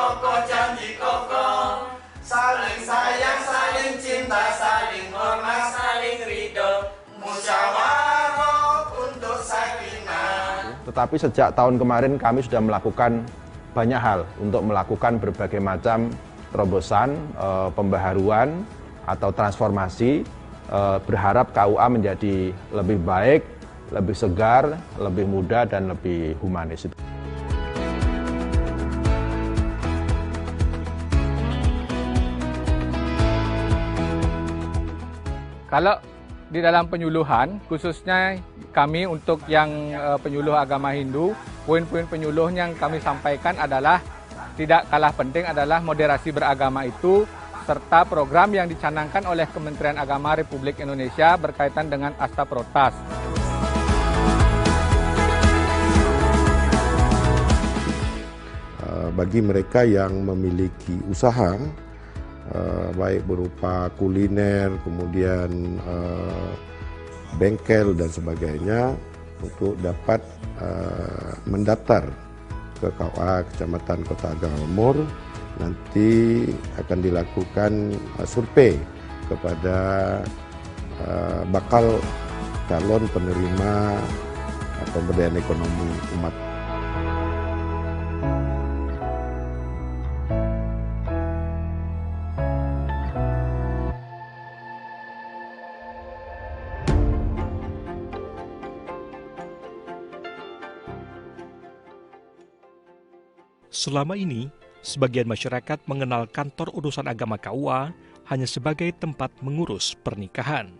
kokoh, janji kokoh. Saling sayang, saling cinta, saling hormat, saling ridho. Musyawarah untuk sakinah. Tetapi sejak tahun kemarin kami sudah melakukan banyak hal untuk melakukan berbagai macam terobosan, pembaharuan atau transformasi, berharap KUA menjadi lebih baik, lebih segar, lebih mudah, dan lebih humanis. Kalau di dalam penyuluhan, khususnya kami untuk yang penyuluh agama Hindu, poin-poin penyuluh yang kami sampaikan adalah tidak kalah penting adalah moderasi beragama itu, serta program yang dicanangkan oleh Kementerian Agama Republik Indonesia berkaitan dengan Asta Protas. Bagi mereka yang memiliki usaha, baik berupa kuliner, kemudian bengkel dan sebagainya, untuk dapat mendaftar ke KUA Kecamatan Kota Agahamur. Nanti akan dilakukan survei kepada bakal calon penerima pemberdayaan ekonomi umat. Selama ini, sebagian masyarakat mengenal kantor urusan agama KUA hanya sebagai tempat mengurus pernikahan.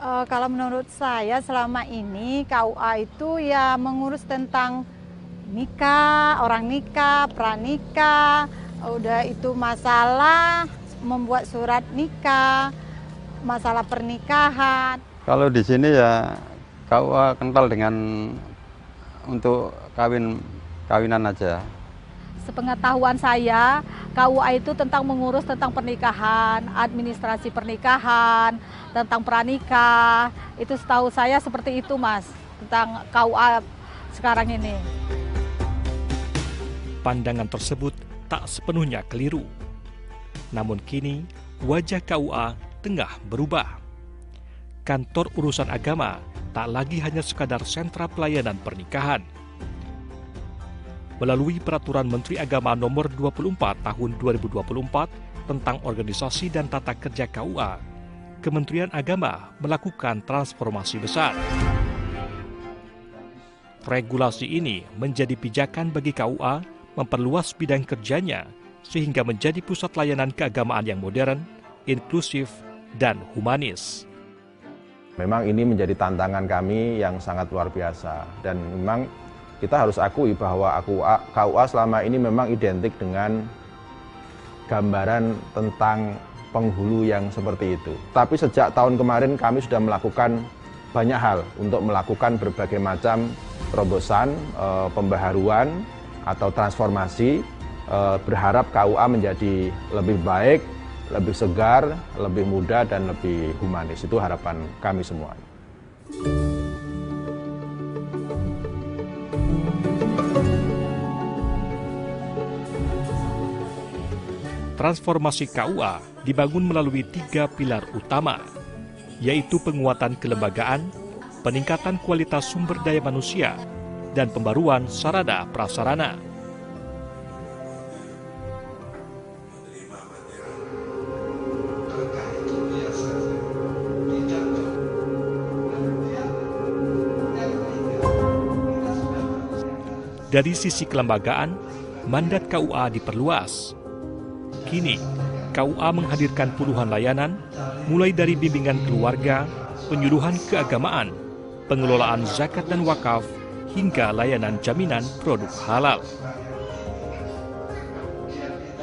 Kalau menurut saya selama ini KUA itu ya mengurus tentang nikah, orang nikah, pranikah, udah itu masalah membuat surat nikah, masalah pernikahan. Kalau di sini ya KUA kental dengan untuk kawinan aja. Sepengetahuan saya, KUA itu tentang mengurus tentang pernikahan, administrasi pernikahan, tentang pranikah. Itu setahu saya seperti itu, Mas, tentang KUA sekarang ini. Pandangan tersebut tak sepenuhnya keliru. Namun kini wajah KUA tengah berubah. Kantor urusan agama tak lagi hanya sekadar sentra pelayanan pernikahan. Melalui Peraturan Menteri Agama Nomor 24 Tahun 2024 tentang Organisasi dan Tata Kerja KUA, Kementerian Agama melakukan transformasi besar. Regulasi ini menjadi pijakan bagi KUA memperluas bidang kerjanya sehingga menjadi pusat layanan keagamaan yang modern, inklusif, dan humanis. Memang ini menjadi tantangan kami yang sangat luar biasa, dan memang kita harus akui bahwa KUA selama ini memang identik dengan gambaran tentang penghulu yang seperti itu. Tapi sejak tahun kemarin kami sudah melakukan banyak hal untuk melakukan berbagai macam terobosan, pembaharuan atau transformasi, berharap KUA menjadi lebih baik, lebih segar, lebih mudah, dan lebih humanis. Itu harapan kami semua. Transformasi KUA dibangun melalui 3 pilar utama, yaitu penguatan kelembagaan, peningkatan kualitas sumber daya manusia, dan pembaruan sarana prasarana. Dari sisi kelembagaan, mandat KUA diperluas. Kini, KUA menghadirkan puluhan layanan, mulai dari bimbingan keluarga, penyuluhan keagamaan, pengelolaan zakat dan wakaf, hingga layanan jaminan produk halal.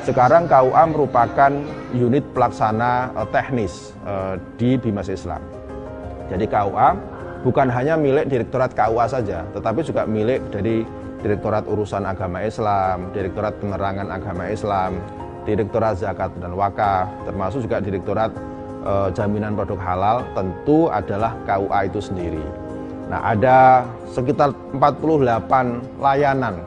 Sekarang KUA merupakan unit pelaksana teknis di Bimas Islam. Jadi KUA bukan hanya milik Direktorat KUA saja, tetapi juga milik dari Direktorat Urusan Agama Islam, Direktorat Penerangan Agama Islam, Direktorat Zakat dan Wakaf, termasuk juga Direktorat Jaminan Produk Halal, tentu adalah KUA itu sendiri. Nah, ada sekitar 48 layanan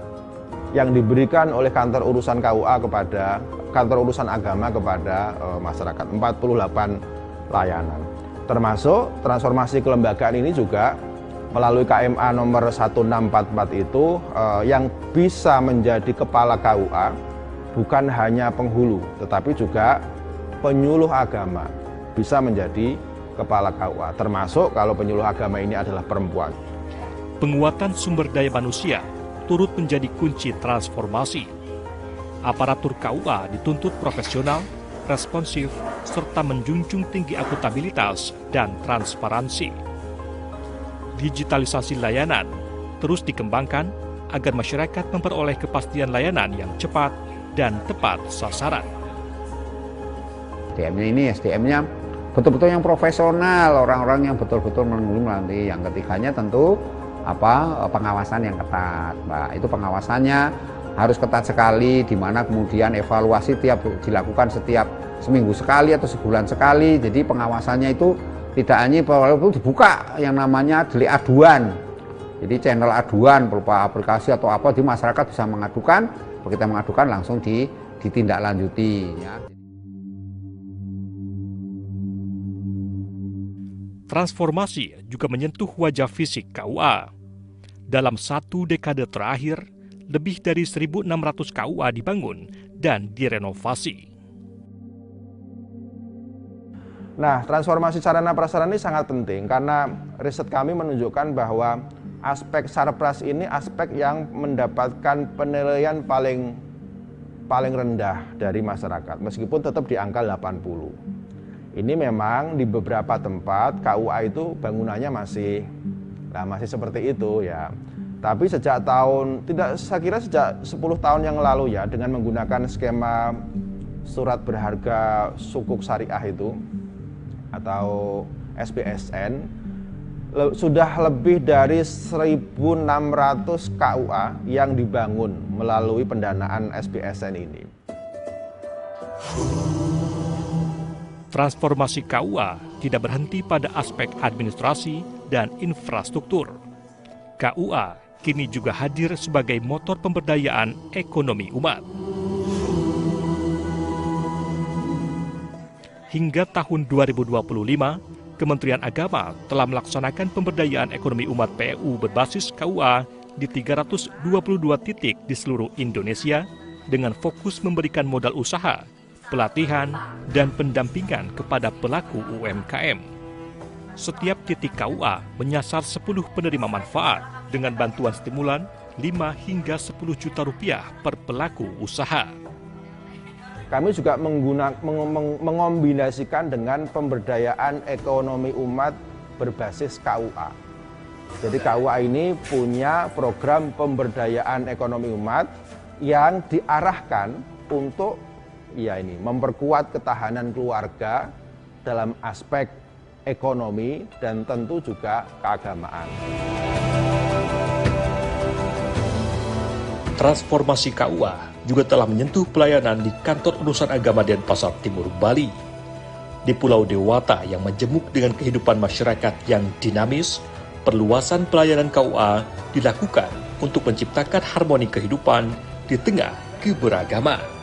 yang diberikan oleh kantor urusan KUA kepada kantor urusan agama kepada masyarakat. 48 layanan. Termasuk transformasi kelembagaan ini juga melalui KMA nomor 1644 itu yang bisa menjadi kepala KUA bukan hanya penghulu, tetapi juga penyuluh agama bisa menjadi kepala KUA, termasuk kalau penyuluh agama ini adalah perempuan. Penguatan sumber daya manusia turut menjadi kunci transformasi. Aparatur KUA dituntut profesional, responsif, serta menjunjung tinggi akuntabilitas dan transparansi. Digitalisasi layanan terus dikembangkan agar masyarakat memperoleh kepastian layanan yang cepat dan tepat sasaran. SDM-nya ini SDM-nya betul-betul yang profesional, orang-orang yang betul-betul menangani. Yang ketiganya tentu pengawasan yang ketat, Mbak. Itu pengawasannya harus ketat sekali, di mana kemudian evaluasi dilakukan setiap seminggu sekali atau sebulan sekali. Jadi pengawasannya itu tidak hanya itu dibuka yang namanya delik aduan. Jadi channel aduan berupa aplikasi atau apa di masyarakat bisa mengadukan, begitu mengadukan langsung ditindaklanjuti. Ya. Transformasi juga menyentuh wajah fisik KUA. Dalam 1 dekade terakhir, lebih dari 1.600 KUA dibangun dan direnovasi. Nah, transformasi sarana prasarana ini sangat penting karena riset kami menunjukkan bahwa aspek sarpras ini aspek yang mendapatkan penilaian paling rendah dari masyarakat, meskipun tetap di angka 80. Ini memang di beberapa tempat KUA itu bangunannya masih seperti itu ya. Tapi sejak saya kira sejak 10 tahun yang lalu ya, dengan menggunakan skema surat berharga sukuk syariah itu atau SBSN, sudah lebih dari 1.600 KUA yang dibangun melalui pendanaan SBSN ini. Transformasi KUA tidak berhenti pada aspek administrasi dan infrastruktur. KUA kini juga hadir sebagai motor pemberdayaan ekonomi umat. Hingga tahun 2025, Kementerian Agama telah melaksanakan pemberdayaan ekonomi umat PU berbasis KUA di 322 titik di seluruh Indonesia dengan fokus memberikan modal usaha, pelatihan, dan pendampingan kepada pelaku UMKM. Setiap titik KUA menyasar 10 penerima manfaat dengan bantuan stimulan 5 hingga 10 juta rupiah per pelaku usaha. Kami juga mengombinasikan dengan pemberdayaan ekonomi umat berbasis KUA. Jadi KUA ini punya program pemberdayaan ekonomi umat yang diarahkan untuk memperkuat ketahanan keluarga dalam aspek ekonomi dan tentu juga keagamaan. Transformasi KUA juga telah menyentuh pelayanan di kantor urusan agama Denpasar Timur, Bali. Di Pulau Dewata yang majemuk dengan kehidupan masyarakat yang dinamis, perluasan pelayanan KUA dilakukan untuk menciptakan harmoni kehidupan di tengah keberagaman.